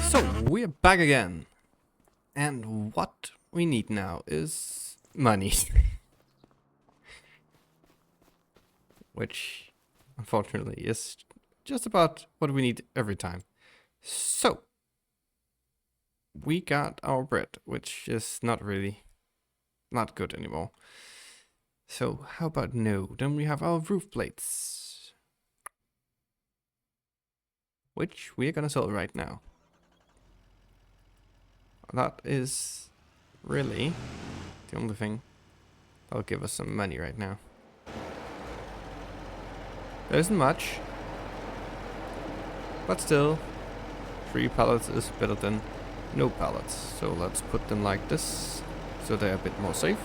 So, we're back again. And what we need now is money. Which, unfortunately, is just about what we need every time. So, we got our bread, which is not good anymore. So, how about no? Then we have our roof plates, which we are gonna sell right now. That is really the only thing that'll give us some money right now. There isn't much, but still, 3 pallets is better than no pallets. So let's put them like this, so they're a bit more safe.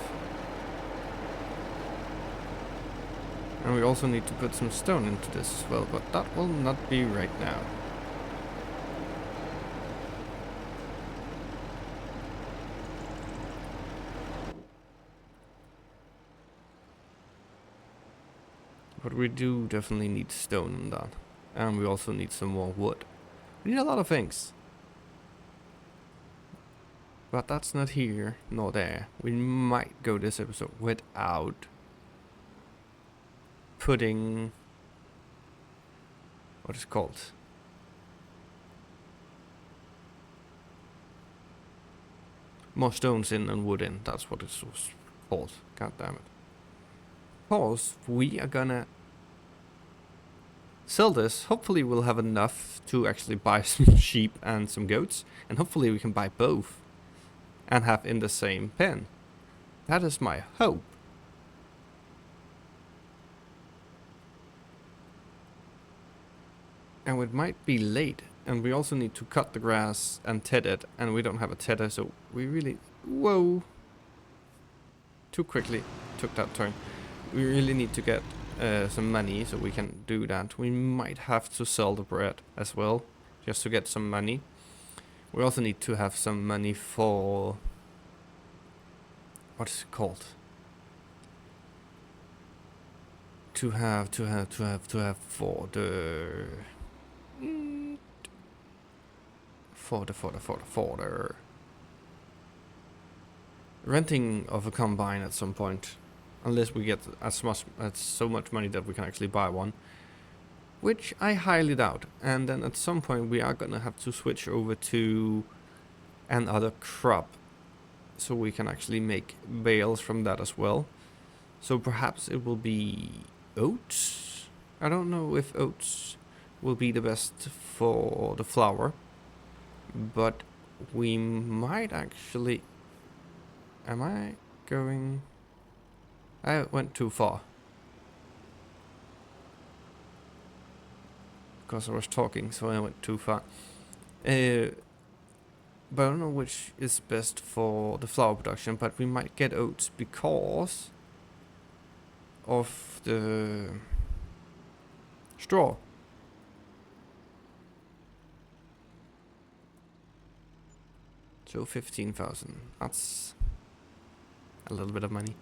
And we also need to put some stone into this as well, but that will not be right now. But we do definitely need stone in that. And we also need some more wood. We need a lot of things. But that's not here, nor there. We might go this episode without putting... what is it called? More stones in and wood in. That's what it's called. God damn it. Because we are gonna sell this. Hopefully we'll have enough to actually buy some sheep and some goats. And hopefully we can buy both. And have in the same pen. That is my hope. And it might be late. And we also need to cut the grass and ted it. And we don't have a tedder, so we really... Whoa! Too quickly took that turn. We really need to get some money so we can do that. We might have to sell the bread as well, just to get some money. We also need to have some money for... what is it called? To have for the... For the renting of a combine at some point. Unless we get so much money that we can actually buy one. Which I highly doubt. And then at some point we are gonna have to switch over to another crop. So we can actually make bales from that as well. So perhaps it will be oats? I don't know if oats will be the best for the flour. But we might actually... Am I going... I went too far. Because I was talking, so I went too far. But I don't know which is best for the flour production, but we might get oats because of the straw. So 15,000. That's a little bit of money.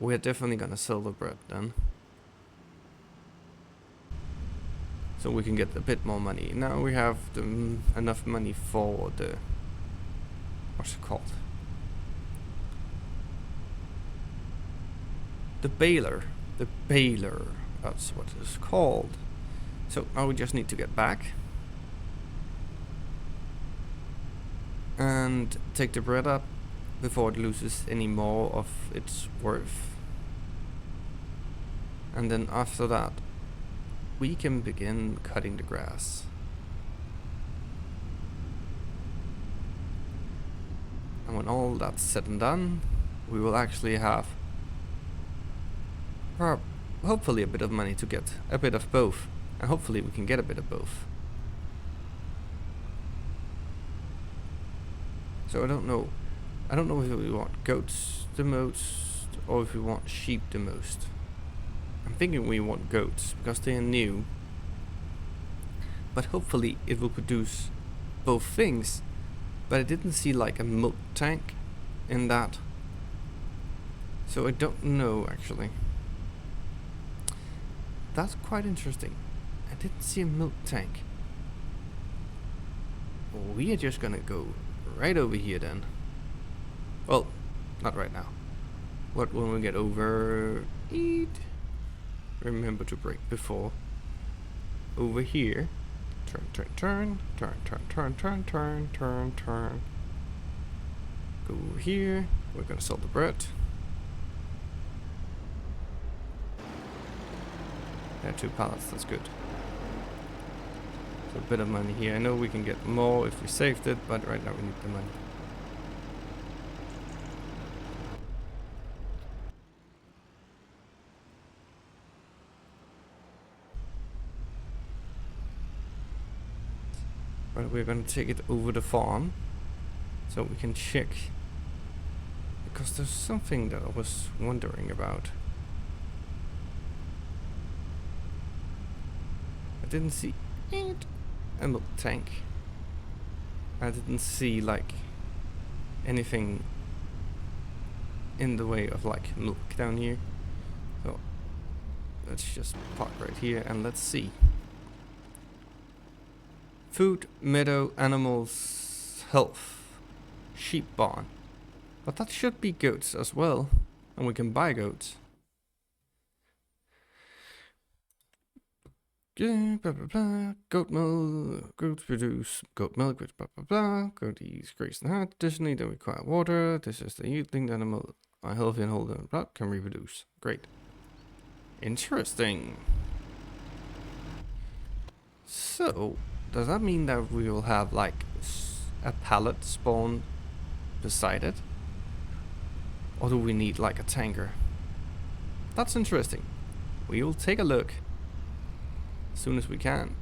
We're definitely gonna sell the bread then. So we can get a bit more money. Now we have enough money for the... what's it called? The baler. The baler. That's what it's called. So now we just need to get back. And take the bread up before it loses any more of its worth. And then after that, we can begin cutting the grass. And when all that's said and done, we will actually have hopefully a bit of money to get a bit of both. And hopefully we can get a bit of both. So I don't know if we want goats the most or if we want sheep the most. I'm thinking we want goats because they are new. But hopefully it will produce both things. But I didn't see like a milk tank in that. So I don't know actually. That's quite interesting. I didn't see a milk tank. We are just gonna go right over here then. Well, not right now. What when we get over? Eat. Remember to brake before. Over here. Turn, turn, turn, turn, turn, turn, turn, turn, turn, turn. Go over here. We're gonna sell the bread. There are 2 pallets, that's good. So a bit of money here. I know we can get more if we saved it, but right now we need the money. But we're gonna take it over the farm so we can check, because there's something that I was wondering about. I didn't see a milk tank. I didn't see like anything in the way of like milk down here. So let's just park right here and let's see. Food, meadow, animals, health, sheep barn. But that should be goats as well. And we can buy goats. Yeah, blah blah blah. Goat milk, goats produce goat milk, which blah blah blah. Goaties graze the herd. Additionally, they require water. This is the yielding animal are healthy and whole and blah, can reproduce. Great. Interesting. So, does that mean that we will have like a pallet spawn beside it? Or do we need like a tanker? That's interesting. We will take a look as soon as we can.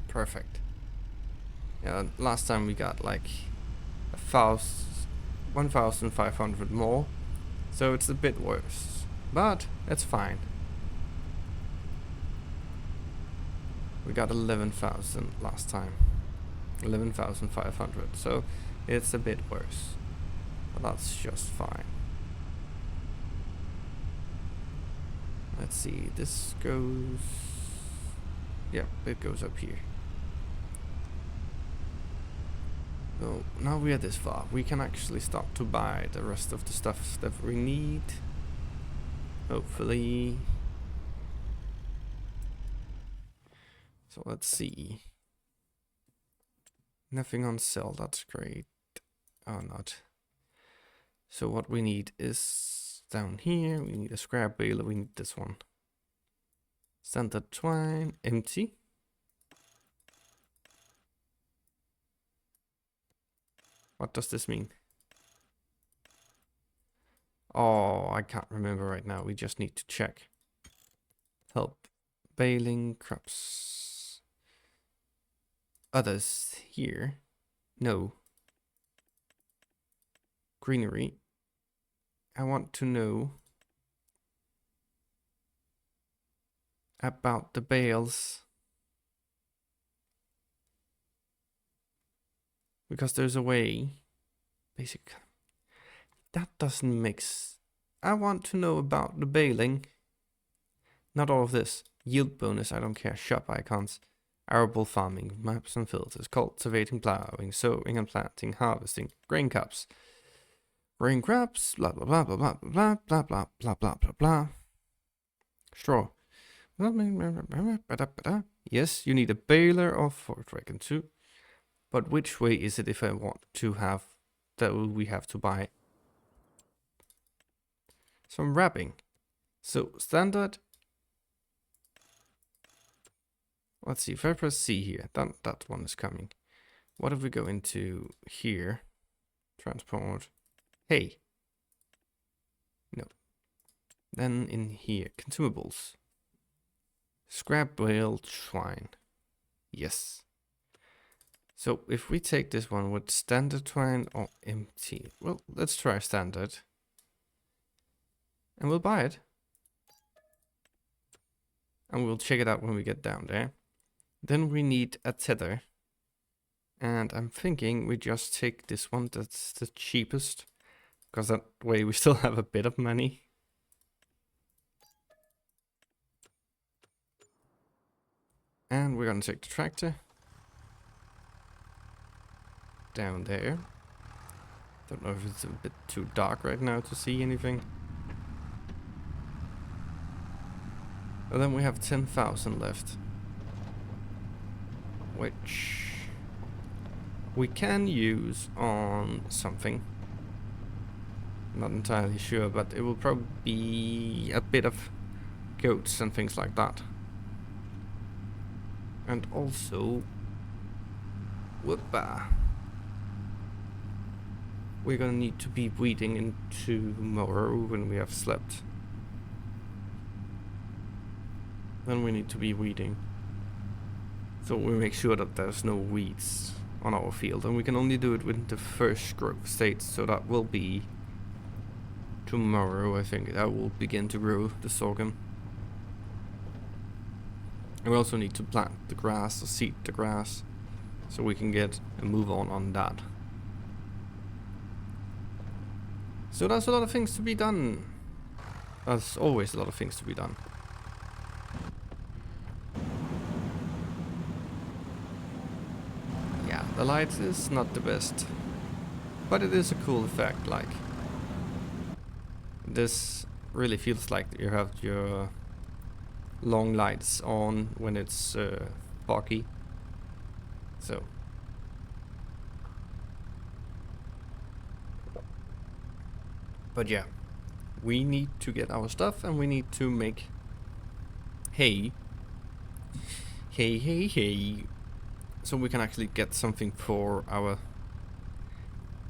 Perfect. Yeah, last time we got like 1,500 more, so it's a bit worse, but it's fine. We got 11,000 last time, 11,500, so it's a bit worse, but that's just fine. Let's see, this goes, yeah, it goes up here. So now we are this far, we can actually start to buy the rest of the stuff that we need, hopefully. So let's see. Nothing on sale, that's great. Oh, not. So what we need is down here, we need a scrap baler, we need this one. Standard twine, empty. What does this mean? Oh, I can't remember right now, we just need to check. Help. Baling crops. Others here. No. Greenery. I want to know about the bales. Because there's a way. Basic. That doesn't mix. I want to know about the baling. Not all of this. Yield bonus, I don't care. Shop icons. Arable farming, maps and filters, cultivating, plowing, sowing and planting, harvesting, grain cups, grain crops, blah blah blah blah blah blah blah blah blah blah blah blah. Straw. Yes, you need a baler of for Dragon 2. But which way is it if I want to have that we have to buy some wrapping? So standard. Let's see, if I press C here, that one is coming. What if we go into here? Transport. Hey. No. Then in here, consumables. Scrap bale twine. Yes. So if we take this one with standard twine or empty. Well, let's try standard. And we'll buy it. And we'll check it out when we get down there. Then we need a tether. And I'm thinking we just take this one, that's the cheapest. Because that way we still have a bit of money. And we're gonna take the tractor down there. Don't know if it's a bit too dark right now to see anything. And then we have 10,000 left, which we can use on something. Not entirely sure, but it will probably be a bit of goats and things like that. And also, whoopa, we're gonna need to be weeding into tomorrow when we have slept. Then we need to be weeding, so we make sure that there's no weeds on our field, and we can only do it with the first growth stage, so that will be tomorrow. I think that will begin to grow the sorghum. And we also need to plant the grass or seed the grass, so we can get a move on that. So there's a lot of things to be done. There's always a lot of things to be done. Yeah, the light is not the best, but it is a cool effect. Like, this really feels like you have your long lights on when it's foggy. So but yeah, we need to get our stuff, and we need to make hay, so we can actually get something for our,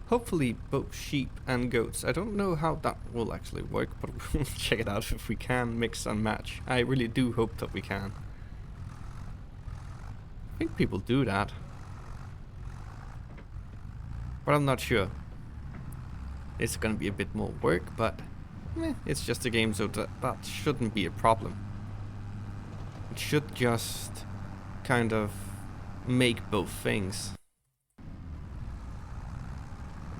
hopefully, both sheep and goats. I don't know how that will actually work, but we'll check it out if we can mix and match. I really do hope that we can. I think people do that, but I'm not sure. It's gonna be a bit more work, but it's just a game, so that shouldn't be a problem. It should just kind of make both things,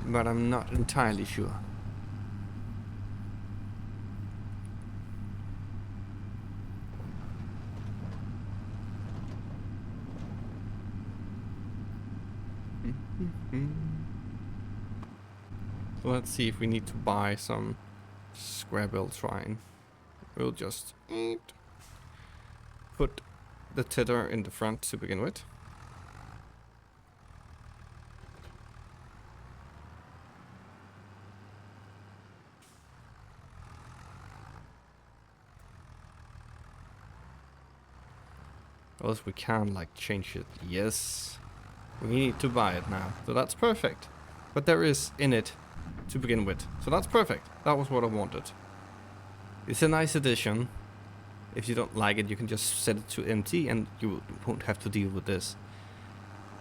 but I'm not entirely sure. So let's see if we need to buy some square-bill twine. We'll just put the tether in the front to begin with. Or else we can like change it. Yes, we need to buy it now, so that's perfect. But there is in it to begin with, so that's perfect. That was what I wanted. It's a nice addition. If you don't like it, you can just set it to empty and you won't have to deal with this.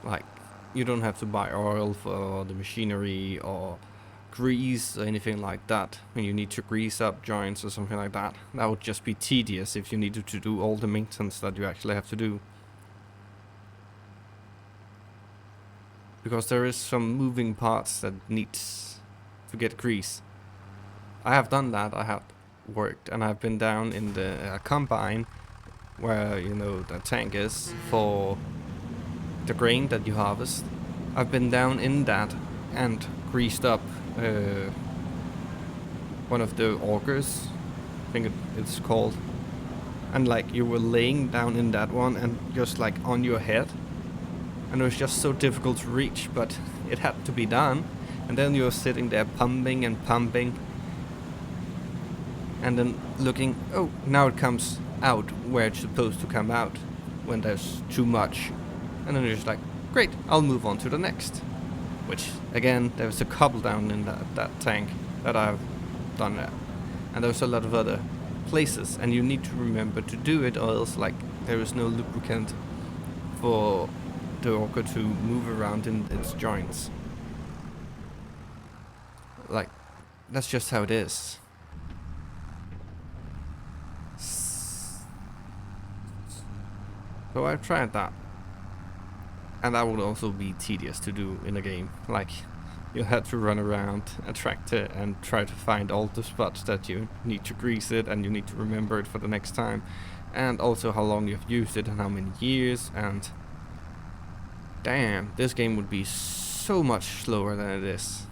Like, you don't have to buy oil for the machinery or grease or anything like that when you need to grease up joints or something like that. That would just be tedious if you needed to do all the maintenance that you actually have to do. Because there is some moving parts that needs to get grease. I have done that. I have worked, and I've been down in the combine where, you know, the tank is for the grain that you harvest. I've been down in that and greased up one of the augers, I think it's called, and like you were laying down in that one and just like on your head, and it was just so difficult to reach, but it had to be done. And then you're sitting there pumping and pumping, and then looking, oh, now it comes out where it's supposed to come out when there's too much. And then you're just like, great, I'll move on to the next. Which, again, there's a couple down in that tank that I've done that. And there's a lot of other places, and you need to remember to do it, or else like there is no lubricant for the auger to move around in its joints. Like, that's just how it is. So I've tried that. And that would also be tedious to do in a game. Like, You'll have to run around a tractor and try to find all the spots that you need to grease it, and you need to remember it for the next time. And also how long you've used it and how many years. And damn, this game would be so much slower than it is.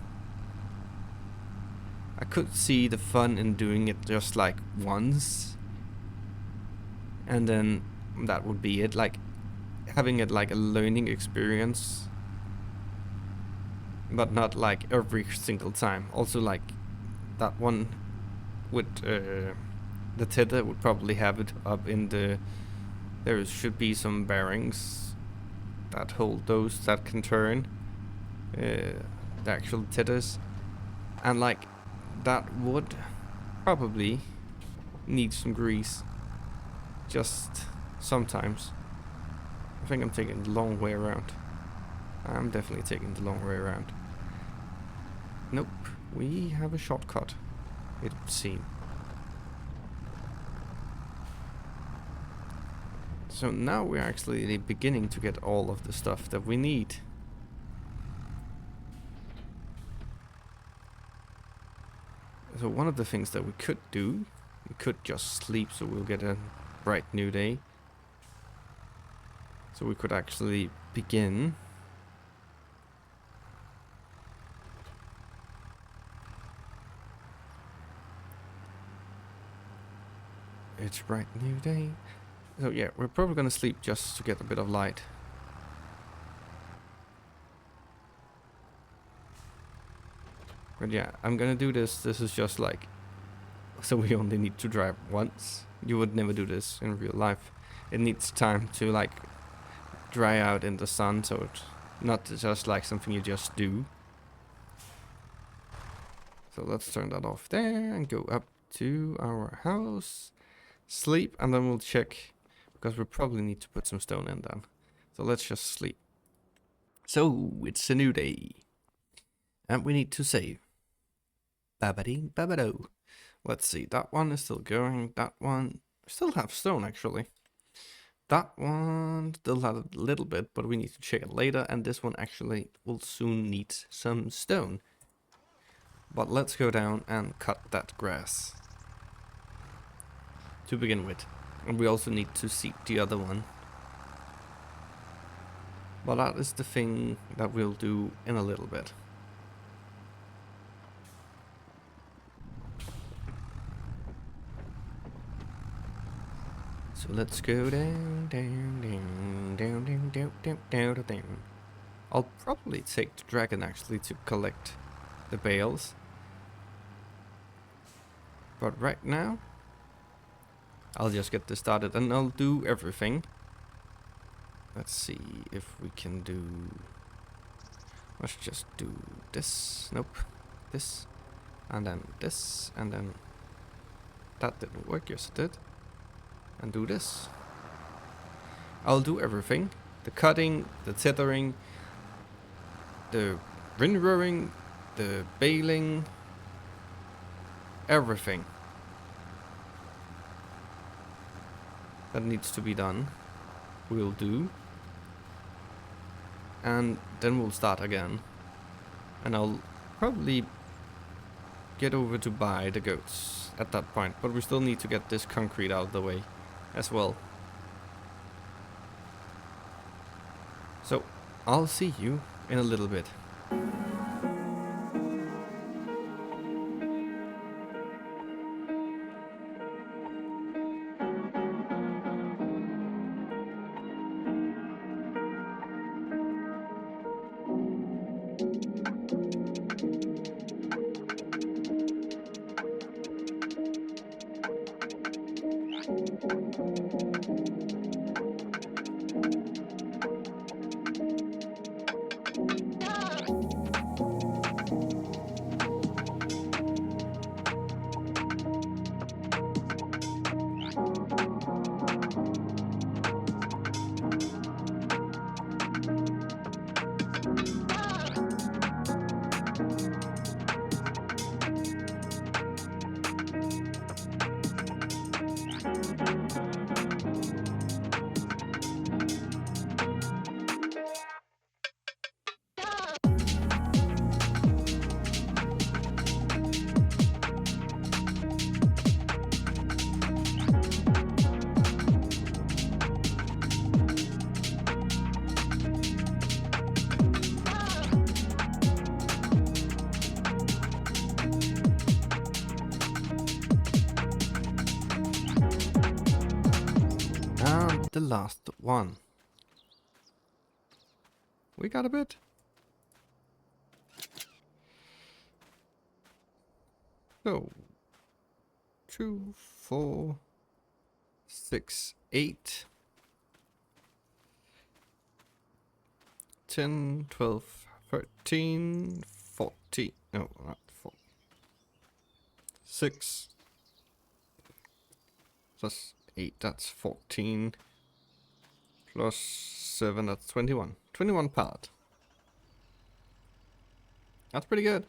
I could see the fun in doing it just like once, and then that would be it. Like having it like a learning experience, but not like every single time. Also, like that one with the tether would probably have it up in the. There should be some bearings that hold those that can turn the actual tethers, and like that would probably need some grease. Just sometimes. I think I'm taking the long way around. I'm definitely taking the long way around. Nope, we have a shortcut, it would seem. So now we're actually beginning to get all of the stuff that we need. So one of the things that we could do, we could just sleep so we'll get a bright new day. So we could actually begin. It's bright new day. So yeah, we're probably gonna sleep just to get a bit of light. But yeah, I'm gonna do this. This is just like, so we only need to drive once. You would never do this in real life. It needs time to like dry out in the sun, so it's not just like something you just do. So let's turn that off there and go up to our house, sleep, and then we'll check, because we probably need to put some stone in then. So let's just sleep. So it's a new day, and we need to save. Babadi babado. Let's see, that one is still going. That one still have stone actually. That one still have a little bit, but we need to check it later. And this one actually will soon need some stone. But let's go down and cut that grass to begin with. And we also need to seed the other one. But that is the thing that we'll do in a little bit. So let's go down, down, down, down, down, down, down, down, down. I'll probably take the dragon actually to collect the bales. But right now, I'll just get this started and I'll do everything. Let's see if we can do... Let's just do this. Nope. This. And then this. And then... That didn't work. Yes, it did. And do this. I'll do everything. The cutting, the tethering, the windrowing, the baling, everything that needs to be done, we'll do. And then we'll start again. And I'll probably get over to buy the goats at that point. But we still need to get this concrete out of the way as well. So I'll see you in a little bit. And the last one. We got a bit. So 2, 4, 6, 8, 10, 12, 13, 14. No, not 4. 6 plus 8, that's 14. Plus 7, that's 21. 21 pallet. That's pretty good.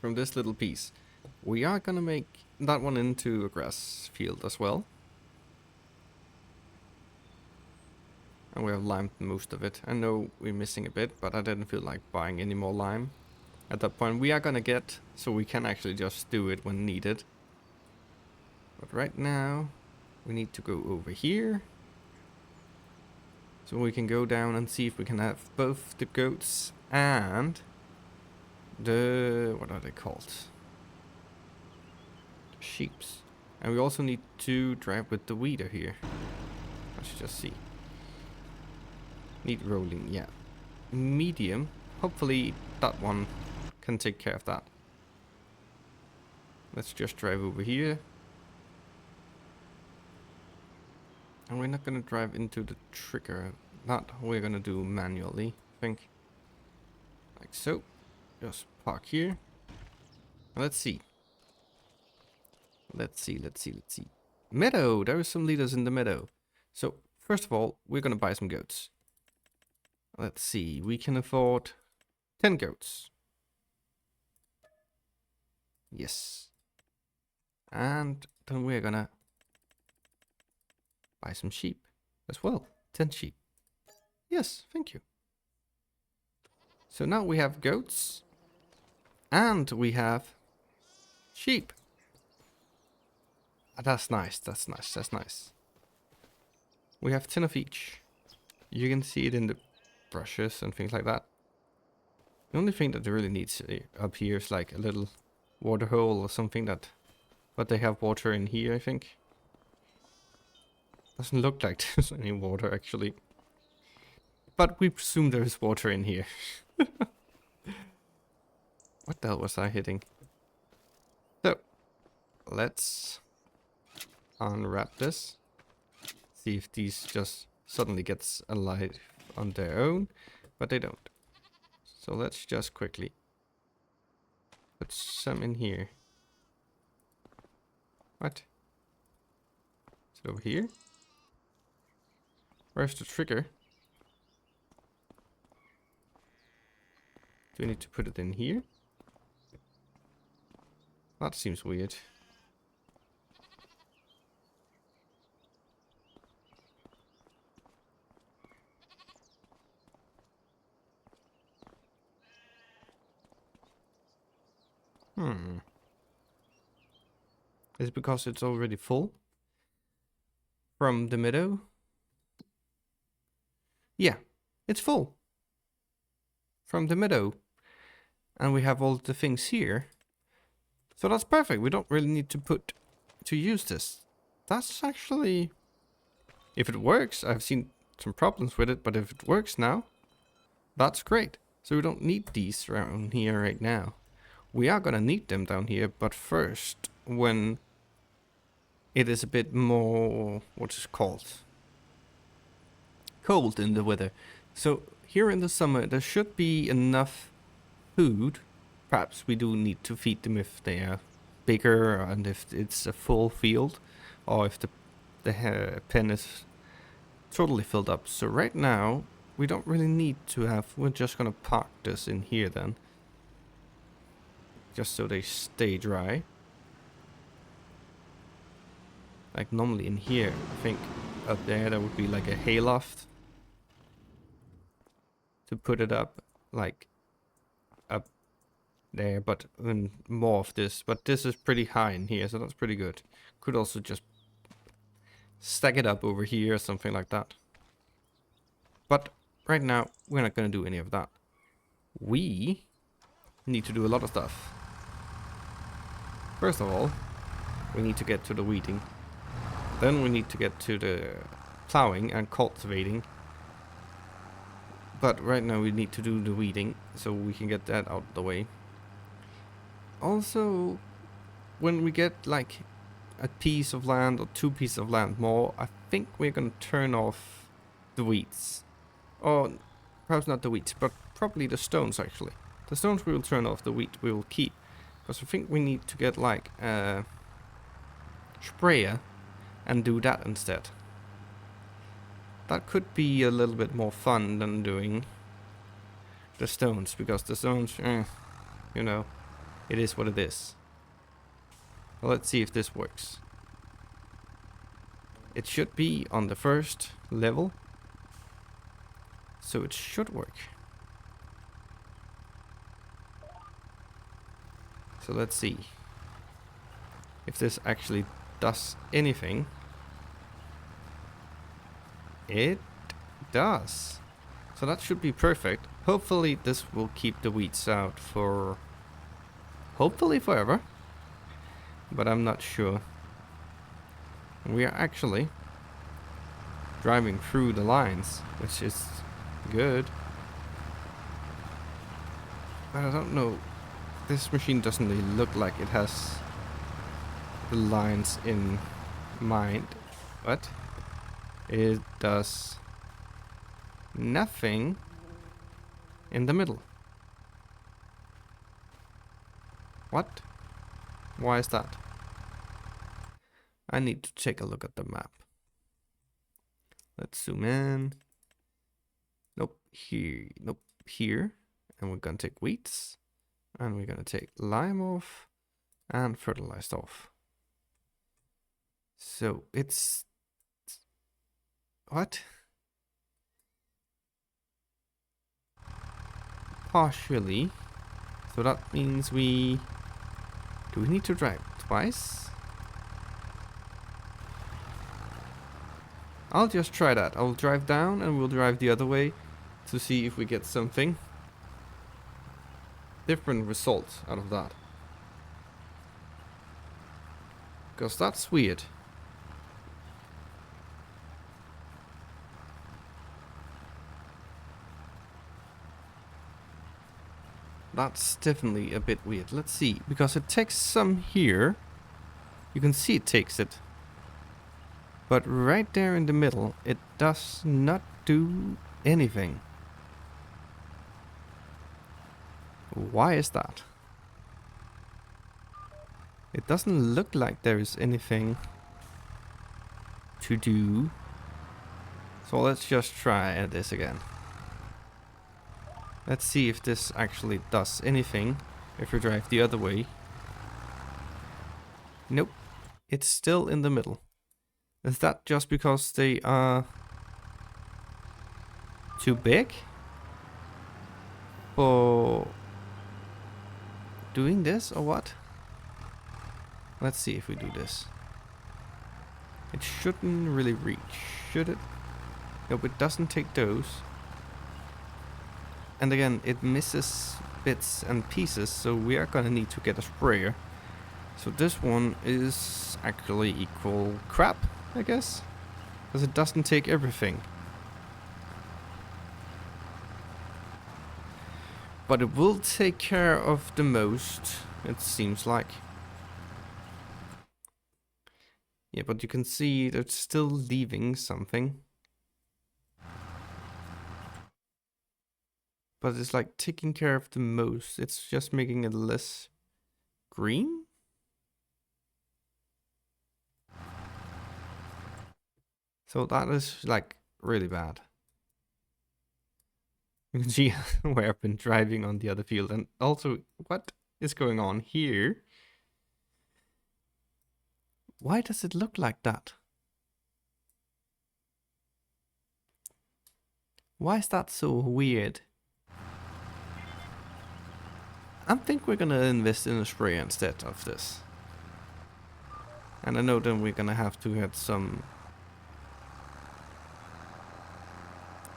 From this little piece. We are gonna make that one into a grass field as well. And we have limed most of it. I know we're missing a bit, but I didn't feel like buying any more lime. At that point we are gonna get, so we can actually just do it when needed. But right now, we need to go over here. So we can go down and see if we can have both the goats and the, what are they called? The sheeps. And we also need to drive with the weeder here. Let's just see. Need rolling, yeah. Medium. Hopefully that one can take care of that. Let's just drive over here. And we're not gonna drive into the trigger. That we're gonna do manually, I think. Like so. Just park here. Let's see. Let's see. Meadow! There are some leaders in the meadow. So, first of all, we're gonna buy some goats. Let's see, we can afford 10 goats. Yes. And then we're gonna buy some sheep as well. 10 sheep. Yes, thank you. So now we have goats. And we have sheep. That's nice, that's nice, that's nice. We have 10 of each. You can see it in the brushes and things like that. The only thing that really needs up here is like a little water hole or something that... But they have water in here, I think. Doesn't look like there's any water, actually. But we presume there is water in here. What the hell was I hitting? So, let's unwrap this. See if these just suddenly gets alive on their own. But they don't. So let's just quickly put some in here. What? Is it over here? Where's the trigger? Do we need to put it in here? That seems weird. Is it because it's already full? From the meadow? Yeah, it's full. From the meadow. And we have all the things here. So that's perfect. We don't really need to use this. That's actually... If it works, I've seen some problems with it, but if it works now, that's great. So we don't need these around here right now. We are gonna need them down here, but first, when it is a bit more, what is it called? Cold in the weather. So here in the summer, there should be enough food. Perhaps we do need to feed them if they are bigger and if it's a full field, or if the pen is totally filled up. So right now we don't really need to have, we're just gonna park this in here then, just so they stay dry. Like normally in here, I think up there would be like a hayloft to put it up, like up there, but more of this. But this is pretty high in here, so that's pretty good. Could also just stack it up over here or something like that. But right now, we're not going to do any of that. We need to do a lot of stuff. First of all, we need to get to the weeding. Then we need to get to the plowing and cultivating. But right now we need to do the weeding, so we can get that out of the way. Also, when we get like a piece of land or 2 pieces of land more, I think we're gonna turn off the weeds. Or perhaps not the weeds, but probably the stones actually. The stones we will turn off, the wheat we will keep. Because I think we need to get like a sprayer and do that instead. That could be a little bit more fun than doing the stones, because the stones, you know, it is what it is. Well, let's see if this works. It should be on the first level, so it should work. So let's see if this actually does anything. It does. So that should be perfect. Hopefully this will keep the weeds out for hopefully forever, but I'm not sure. We are actually driving through the lines, which is good. But I don't know. This machine doesn't really look like it has the lines in mind, but it does nothing in the middle. What? Why is that? I need to take a look at the map. Let's zoom in. Nope, here. Nope, here. And we're gonna take weeds. And we're gonna take lime off and fertilized off. So it's... What? Partially. So that means we... Do we need to drive twice? I'll just try that. I'll drive down and we'll drive the other way to see if we get something different results out of that. Because that's weird. That's definitely a bit weird. Let's see, because it takes some here. You can see it takes it. But right there in the middle, it does not do anything. Why is that? It doesn't look like there is anything to do. So let's just try this again. Let's see if this actually does anything if we drive the other way. Nope. It's still in the middle. Is that just because they are too big for doing this or what? Let's see if we do this. It shouldn't really reach, should it? Nope, it doesn't take those. And again, it misses bits and pieces, so we are gonna need to get a sprayer. So this one is actually equal crap, I guess, because it doesn't take everything. But it will take care of the most, it seems like. Yeah, but you can see it's still leaving something. But it's like taking care of the most. It's just making it less green. So that is like really bad. You can see where I've been driving on the other field. And also, what is going on here? Why does it look like that? Why is that so weird? I think we're gonna invest in a sprayer instead of this. And I know then we're gonna have to get some...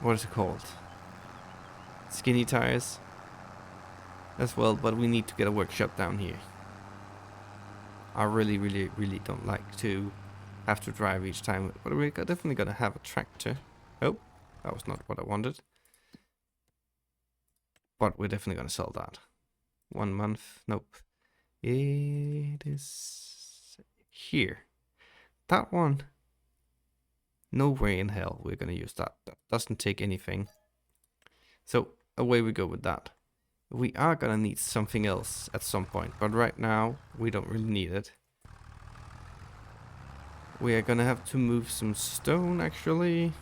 What is it called? Skinny tires as well, but we need to get a workshop down here. I really don't like to have to drive each time. But we're definitely gonna have a tractor. Oh, that was not what I wanted. But we're definitely gonna sell that. 1 month, nope. It is here. That one, no way in hell we're gonna use that. That doesn't take anything. So away we go with that. We are gonna need something else at some point, but right now we don't really need it. We are gonna have to move some stone actually,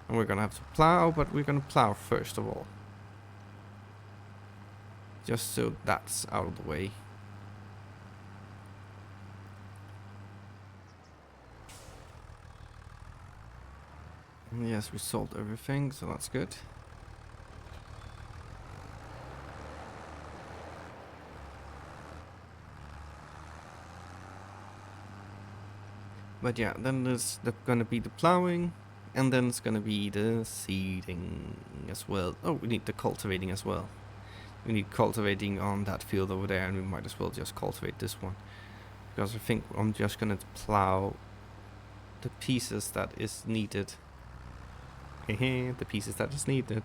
and we're gonna have to plow, but we're gonna plow first of all. Just so that's out of the way. And yes, we sold everything, so that's good. But yeah, then there's gonna be the plowing, and then it's gonna be the seeding as well. Oh, we need the cultivating as well. We need cultivating on that field over there, and we might as well just cultivate this one. Because I think I'm just gonna plow the pieces that is needed. The pieces that is needed.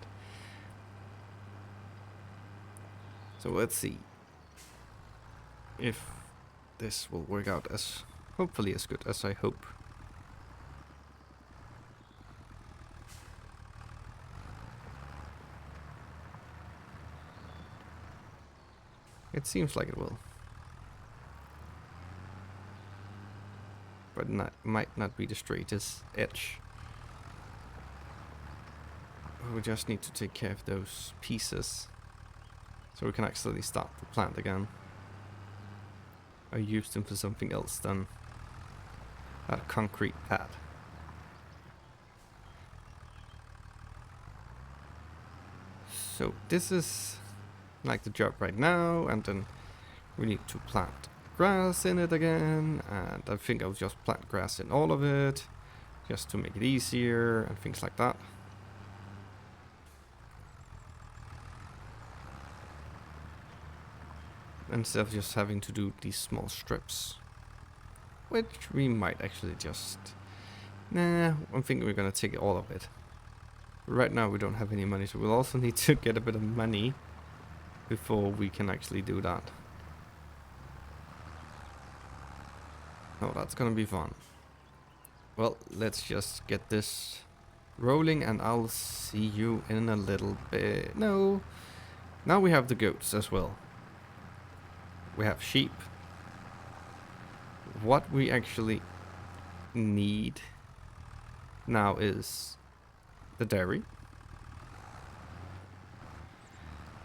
So let's see if this will work out as hopefully as good as I hope. It seems like it will. But might not be the straightest edge. We just need to take care of those pieces so we can actually start the plant again. I used them for something else than that concrete pad. So this is like the job right now, and then we need to plant grass in it again, and I think I'll just plant grass in all of it just to make it easier and things like that. Instead of just having to do these small strips, which we might actually just... Nah, I'm thinking we're gonna take all of it. Right now we don't have any money, so we'll also need to get a bit of money before we can actually do that. Oh, that's gonna be fun. Well, let's just get this rolling, and I'll see you in a little bit. No, now we have the goats as well. We have sheep. What we actually need now is the dairy,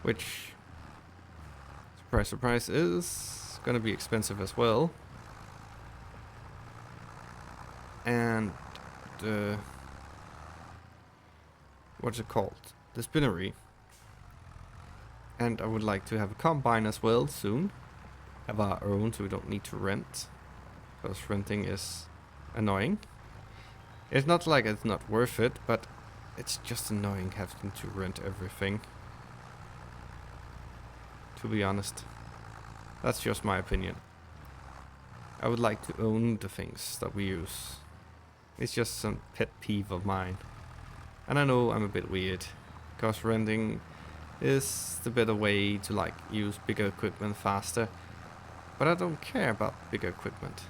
which, surprise surprise, is gonna be expensive as well. And the, what's it called? The spinnery. And I would like to have a combine as well soon. Have our own, so we don't need to rent, because renting is annoying. It's not like it's not worth it, but it's just annoying having to rent everything, to be honest. That's just my opinion. I would like to own the things that we use. It's just some pet peeve of mine. And I know I'm a bit weird, because renting is the better way to like use bigger equipment faster. But I don't care about bigger equipment.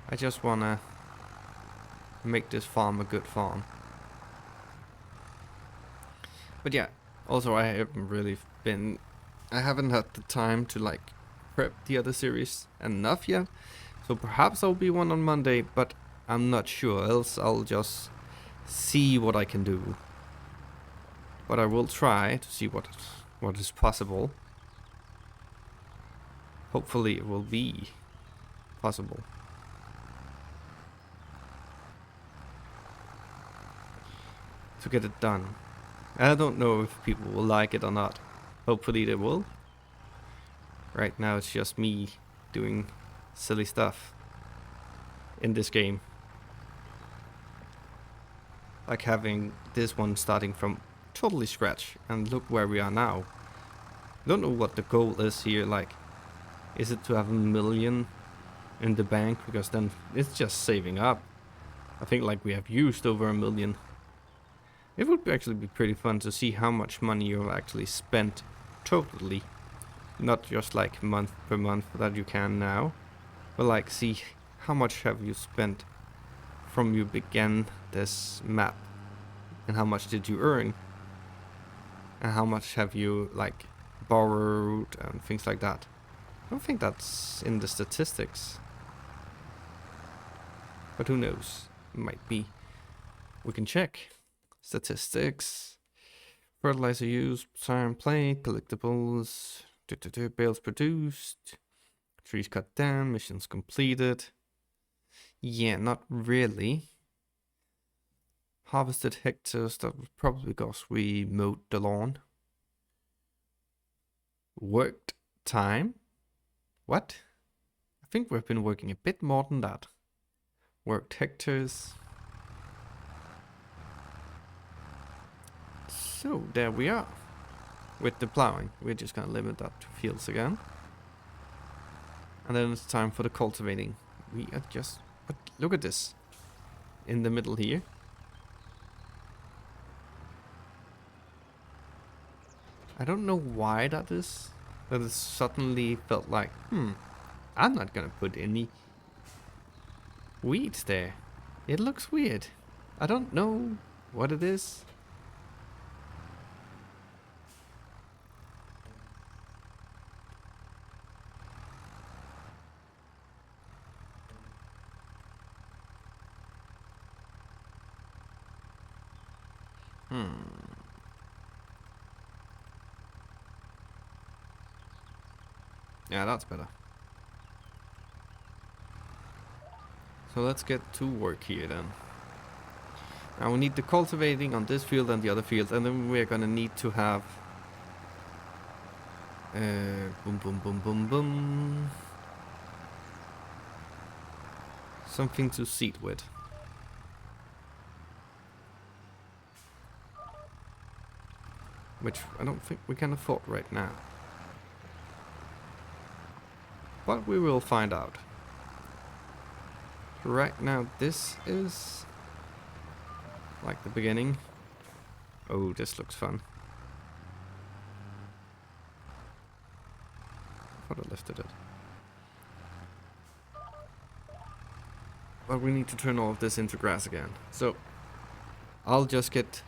I just wanna make this farm a good farm. But yeah, also I haven't had the time to like prep the other series enough yet. So perhaps I'll be one on Monday, but I'm not sure, else I'll just see what I can do. But I will try to see what is possible. Hopefully it will be possible. To get it done. I don't know if people will like it or not. Hopefully they will. Right now it's just me doing silly stuff in this game. Like having this one starting from totally scratch, and look where we are now. I don't know what the goal is here, like, is it to have 1 million in the bank, because then it's just saving up. I think like we have used over 1 million. It would actually be pretty fun to see how much money you've actually spent totally. Not just like month per month that you can now, but like see how much have you spent from you began this map, and how much did you earn, and how much have you like borrowed and things like that. I don't think that's in the statistics, but who knows, it might be. We can check statistics, fertilizer use, iron plate, collectibles, bales produced, trees cut down, missions completed. Yeah, not really. Harvested hectares, that was probably because we mowed the lawn. Worked time? What? I think we've been working a bit more than that. Worked hectares. So there we are. With the plowing, we're just gonna limit that to fields again. And then it's time for the cultivating. We are just, but look at this. In the middle here. I don't know why that is. That it suddenly felt like, I'm not gonna put any weeds there. It looks weird. I don't know what it is. Yeah, that's better. So let's get to work here then. Now we need the cultivating on this field and the other field, and then we're gonna need to have boom boom boom boom boom, something to seed with. Which I don't think we can afford right now. But we will find out. Right now this is like the beginning. Oh, this looks fun. I thought I lifted it. But we need to turn all of this into grass again. So I'll just get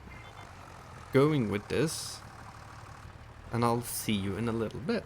going with this, and I'll see you in a little bit.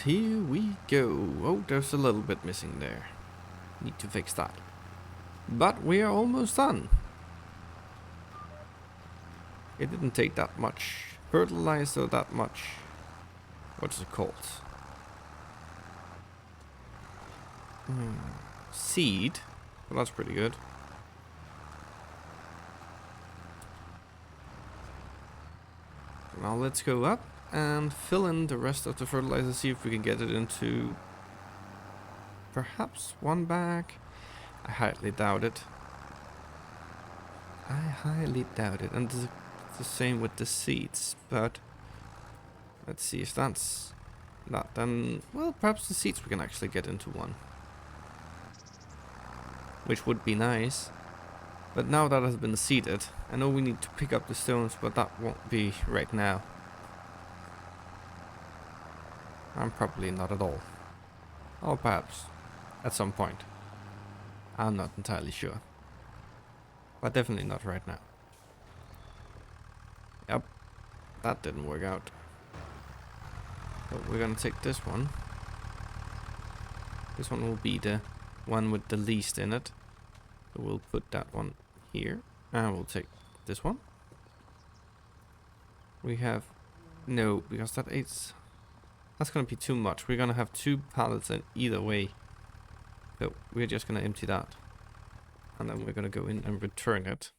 here we go. Oh, there's a little bit missing there. Need to fix that. But we are almost done. It didn't take that much fertilizer, that much... What's it called? Seed. Well, that's pretty good. Now let's go up and fill in the rest of the fertilizer, see if we can get it into perhaps one bag. I highly doubt it. I highly doubt it. And the same with the seeds, but let's see if that's not then. Well, perhaps the seeds we can actually get into one, which would be nice. But now that has been seeded, I know we need to pick up the stones, but that won't be right now. I'm probably not at all. Or perhaps at some point. I'm not entirely sure. But definitely not right now. Yep, that didn't work out. But we're gonna take this one. This one will be the one with the least in it. So we'll put that one here. And we'll take this one. We have... No, because that's gonna be too much. We're gonna have 2 pallets in either way. So we're just gonna empty that. And then we're gonna go in and return it.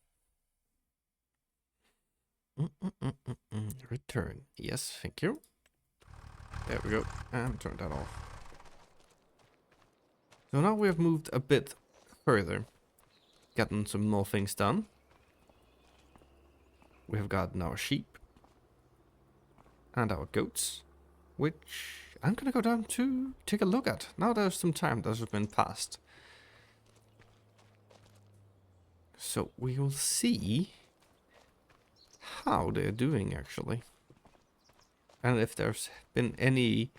Return. Yes, thank you. There we go. And turn that off. So now we have moved a bit further. Gotten some more things done. We have gotten our sheep. And our goats. Which I'm gonna go down to take a look at. Now there's some time that has been passed. So we will see how they're doing actually. And if there's been any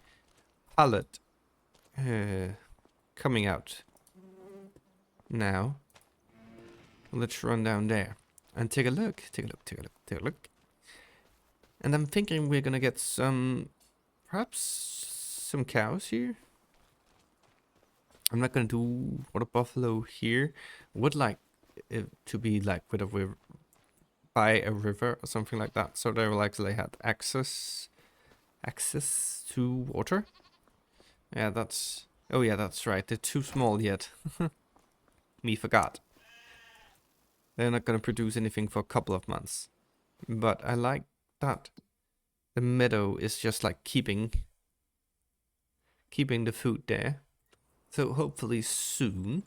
pallet coming out. Now let's run down there and take a look. Take a look, take a look, take a look. And I'm thinking we're gonna get some, perhaps some cows here. I'm not gonna do water buffalo here. Would like it to be like with a by a river or something like that, so they will actually have access to water. Yeah, that's... Oh yeah, that's right. They're too small yet. Me forgot. They're not gonna produce anything for a couple of months. But I like that the meadow is just like keeping the food there. So hopefully soon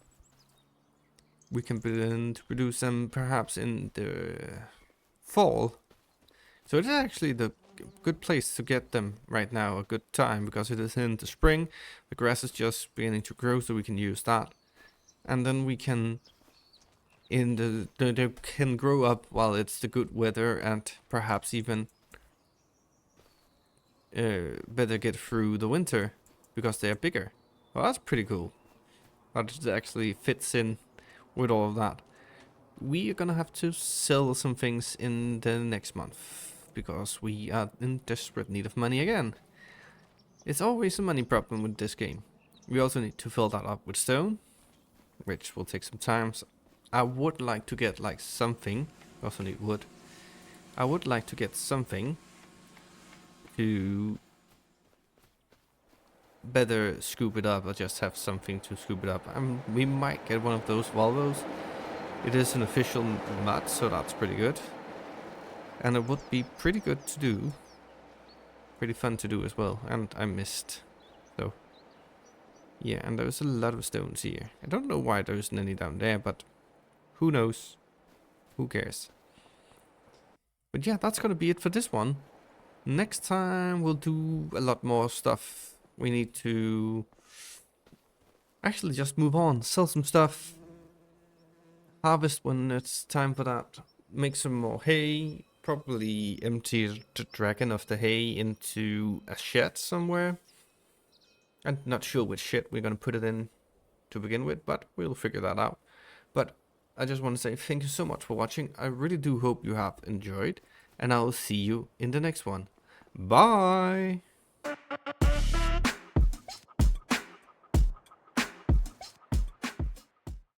we can begin to produce them perhaps in the fall. So it's actually the good place to get them right now, a good time, because it is in the spring. The grass is just beginning to grow, so we can use that. And then we can, they can grow up while it's the good weather, and perhaps even better get through the winter because they are bigger. Well, that's pretty cool. That it actually fits in with all of that. We are gonna have to sell some things in the next month because we are in desperate need of money again. It's always a money problem with this game. We also need to fill that up with stone, which will take some time. So I would like to get like something. Also need wood. I would like to get something to better scoop it up, or just have something to scoop it up. We might get one of those Volvos. It is an official mud, so that's pretty good. And it would be pretty good to do. Pretty fun to do as well. And I missed. So yeah, and there's a lot of stones here. I don't know why there isn't any down there, but who knows? Who cares? But yeah, that's gonna be it for this one. Next time we'll do a lot more stuff. We need to actually just move on, sell some stuff, harvest when it's time for that, make some more hay, probably empty the dragon of the hay into a shed somewhere. I'm not sure which shed we're gonna put it in to begin with, but we'll figure that out. But I just want to say thank you so much for watching. I really do hope you have enjoyed, and I will see you in the next one. Bye!